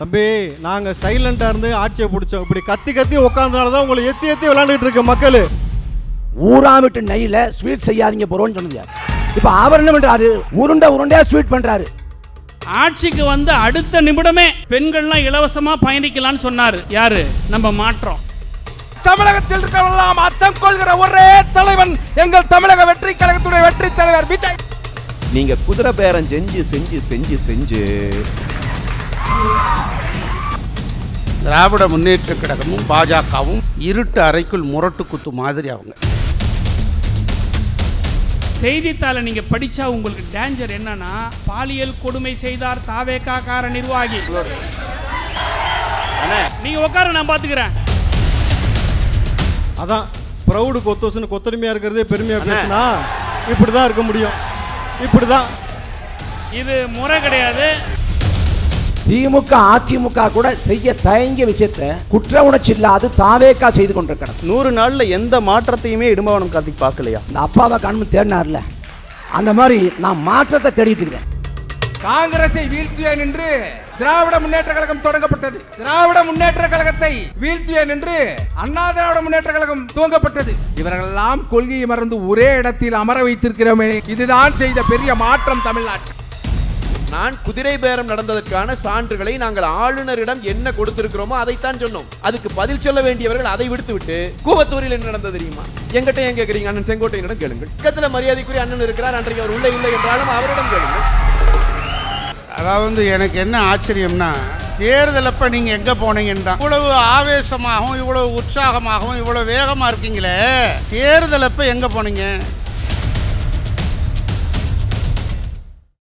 தம்பி, நாங்க சைலண்டா இருந்து ஆட்சியை பிடிச்சோம். இப்படி கத்தி கத்தி உட்கார்ந்தனால தான் உங்களை எத்தி எத்தி விளையாண்டுட்டு இருக்க மக்கள். ஊரா விட்டு நெய்யில் ஸ்வீட் செய்யாதீங்க போறோம்னு சொன்னீங்க. இப்போ அவர் என்ன பண்றாரு? உருண்டையா ஸ்வீட் பண்றாரு. ஆட்சிக்கு வந்து அடுத்த நிமிடமே பெண்கள்லாம் இலவசமா பயணிக்கலாம்னு சொன்னாரு. யாரு? நம்ம மாற்றம். தமிழகத்தில் இருக்கிறவெல்லாம் அர்த்தம் கொள்கிற ஒரே தலைவன் எங்கள் தமிழக வெற்றி கழகத்துடைய வெற்றி தலைவர் விஜய். நீங்க குதிரை பேரம் செஞ்சு செஞ்சு செஞ்சு செஞ்சு திராவிட முன்னேற்ற கழகமும் பாஜகவும் இருட்டு அறைக்குள் முரட்டு குத்து மாதிரி அவங்க. செய்தித்தாளை நீங்க படிச்சா உங்களுக்கு டேஞ்சர் என்னன்னா, பாலியல் கொடுமை செய்தார் தாவேகாக்கார நிர்வாகி. நீங்க உட்கார, நான் பாத்துக்கிறேன். அதான் ப்ரௌடு கொத்தோசுன்னு கொத்தடிமையா இருக்கிறதே பெருமையா பேசினா இப்படிதான் இருக்க முடியும். இப்படிதான். இது முறை கிடையாது. திமுக அதிமுக கூட செய்ய தயங்கிய விஷயத்தை குற்ற உணர்ச்சி இல்லாது தாவேக்கா செய்து கொண்டிருக்கிறது. 100 நாள்ல எந்த மாற்றத்தையுமே இடும்பவனம் கார்த்திக் பார்க்கலையா? இந்த அப்பாவை கண்மு தேடினார்ல, அந்த மாதிரி நான் மாற்றத்தை தேடிட்டு இருக்கேன். காங்கிரஸை வீழ்த்துவேன் என்று திராவிட முன்னேற்ற கழகம் தொடங்கப்பட்டது. திராவிட முன்னேற்ற கழகத்தை வீழ்த்துவேன் என்று அண்ணா திராவிட முன்னேற்ற கழகம் துவங்கப்பட்டது. இவர்களெல்லாம் கொள்கையை மறந்து ஒரே இடத்தில் அமர வைத்திருக்கிறோமே, இதுதான் செய்த பெரிய மாற்றம் தமிழ்நாட்டில். நான் குதிரை பேரம் நடந்ததற்கான சான்றுகளை நாங்கள் ஆளுநரிடம் என்ன கொடுத்திருக்கிறோமோ அதைத்தான் சொன்னோம். அதுக்கு பதில் சொல்ல வேண்டியவர்கள் அதை விடுத்துவிட்டு கூவத்தூரில் என்ன நடந்தது தெரியுமா? எங்கிட்ட ஏன் கேட்குறீங்க? அண்ணன் செங்கோட்டையனிடம் கேளுங்கள். பக்கத்தில் மரியாதைக்குரிய அண்ணன் இருக்கிறார், அன்றைக்கு அவர் உள்ளே இல்லை என்றாலும் அவரிடம் கேளுங்கள். அதாவது எனக்கு என்ன ஆச்சரியம்னா, தேர்தல் அப்ப நீங்க எங்க போனீங்கன்னு தான் இவ்வளவு ஆவேசமாகவும் இவ்வளவு உற்சாகமாகவும் இவ்வளவு வேகமா இருக்கீங்களே, தேர்தல் அப்ப எங்க போனீங்க?